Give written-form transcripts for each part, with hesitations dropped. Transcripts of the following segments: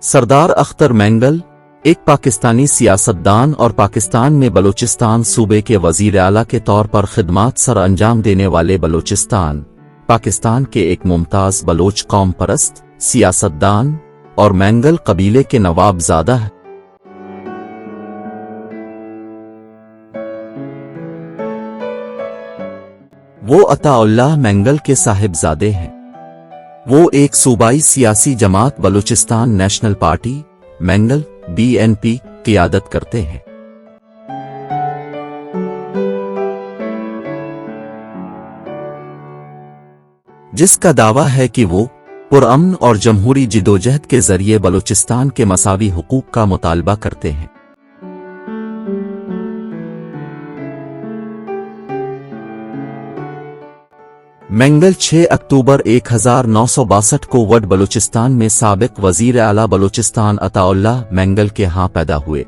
सरदार Akhtar mangle एक पाकिस्तानी सियासतदान और पाकिस्तान में बलूचिस्तान सूबे के वजीर आला के तौर पर खिदमात सर अंजाम देने वाले बलूचिस्तान पाकिस्तान के एक मुमताज बलोच कौम परस्त सियासतदान और मैंगल कबीले के नवाबजादा है। वो अताउल्लाह मैंगल के साहिबजादे हैं। वो एक सूबाई सियासी जमात Balochistan national party Mengal BNP क़ियादत करते हैं। जिसका दावा है कि वो पुरअमन और जमहूरी जिदोजहद के जरिए बलूचिस्तान के मसावी हुकूक का मुतालबा करते हैं। मैंगल 6 अक्टूबर 1962 को वड बलूचिस्तान में साबिक वजीर आला बलूचिस्तान अताउल्लाह मैंगल के यहाँ पैदा हुए।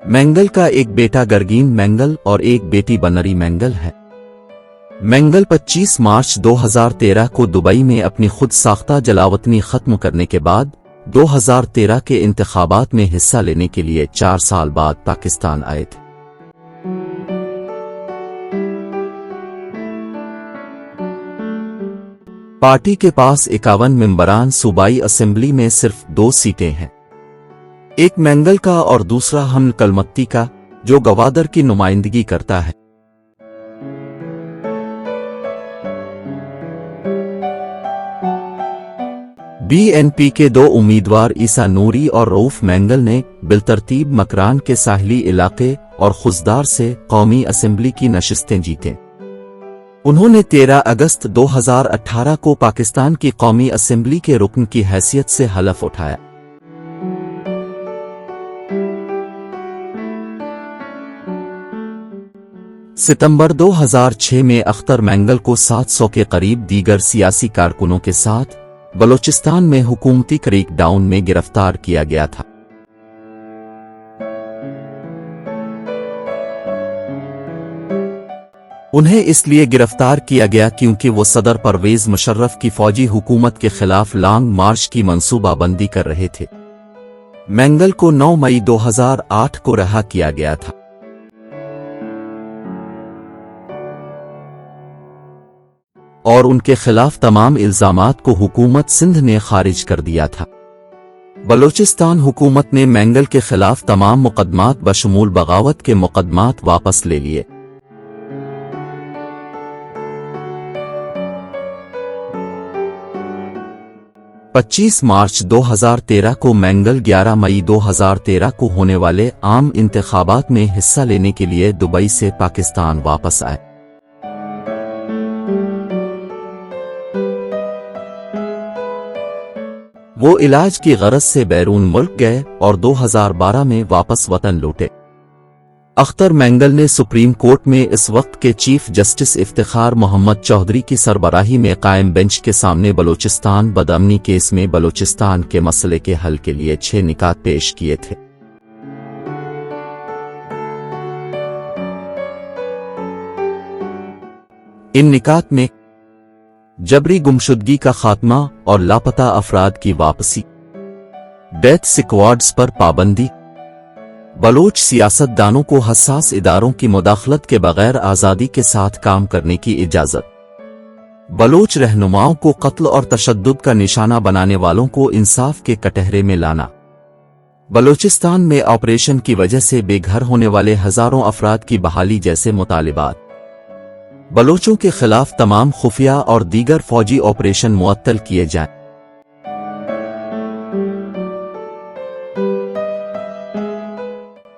मैंगल का एक बेटा गरगीन मैंगल और एक बेटी बनरी मैंगल है। मैंगल 25 मार्च 2013 को दुबई में अपनी खुद साख्ता जलावतनी खत्म करने के बाद 2013 के इंतखाबात में हिस्सा लेने के लिए 4 साल बाद पाकिस्तान आए थे। पार्टी के पास 51 मेंबरान सूबाई असेंबली में सिर्फ 2 सीटें हैं, एक मैंगल का और दूसरा हमल कलमत्ती का, जो गवादर की नुमाइंदगी करता है। BNP के 2 उम्मीदवार ईसा नूरी और रऊफ मैंगल ने बिलतरतीब मकरान के साहली इलाके और खुजदार से कौमी असेंबली की नशिस्तें जीतें। उन्होंने 13 अगस्त 2018 को पाकिस्तान की कौमी असेंबली के रुकन की हैसियत से हलफ उठाया। सितंबर 2006 में अख्तर मैंगल को 700 के करीब दीगर सियासी कारकुनों के साथ बलूचिस्तान में हुकूमती क्रैकडाउन में गिरफ्तार किया गया था। उन्हें इसलिए गिरफ्तार किया गया क्योंकि वो सदर परवेज मुशर्रफ की फौजी हुकूमत के खिलाफ लॉन्ग मार्च की मंसूबाबंदी कर रहे थे। मैंगल को 9 मई 2008 को रिहा किया गया था। और उनके खिलाफ तमाम इल्जामात को हुकूमत सिंध ने खारिज कर दिया था। बलूचिस्तान हुकूमत ने मैंगल के खिलाफ तमाम मुकदमात बशमूल बगावत के मुकदमात वापस ले लिए। पच्चीस मार्च 2013 को मैंगल 11 मई 2013 को होने वाले आम इंतखाबात में हिस्सा लेने के लिए दुबई से पाकिस्तान वापस आए। वो इलाज की गरज से बैरून मुल्क गए और 2012 में वापस वतन लौटे। अख्तर मैंगल ने सुप्रीम कोर्ट में इस वक्त के चीफ जस्टिस इफ्तिखार मोहम्मद चौधरी की सरबराही में कायम बेंच के सामने बलूचिस्तान बदअमनी केस में बलूचिस्तान के मसले के हल के लिए 6 निकात पेश किए थे। इन निकात में जबरी गुमशुदगी का खात्मा और लापता अफराद की वापसी, डेथ स्क्वाड्स पर पाबंदी, बलोच सियासतदानों को हसास इदारों की मुदाखलत के बगैर आज़ादी के साथ काम करने की इजाज़त, बलोच रहनुमाओं को कत्ल और तशद्दुद का निशाना बनाने वालों को इंसाफ के कटहरे में लाना, बलोचिस्तान में ऑपरेशन की वजह से बेघर होने वाले हजारों अफराद की बहाली जैसे मुतालिबात, बलोचों के खिलाफ तमाम खुफिया और दीगर फौजी ऑपरेशन मुअत्तल किए जाएं।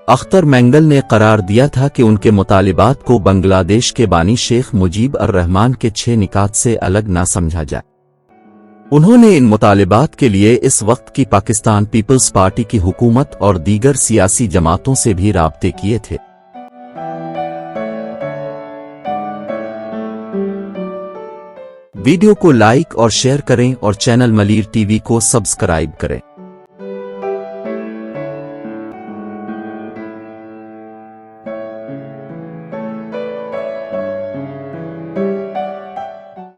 अख्तर मैंगल ने करार दिया था कि उनके मुतालिबात को बांग्लादेश के बानी शेख मुजीब अर रहमान के 6 निकात से अलग ना समझा जाए। उन्होंने इन मुतालिबात के लिए इस वक्त की पाकिस्तान पीपल्स पार्टी की हुकूमत और दीगर सियासी जमातों से भी राब्ते किए थे। वीडियो को लाइक और शेयर करें और चैनल मलीर टीवी को सब्सक्राइब करें।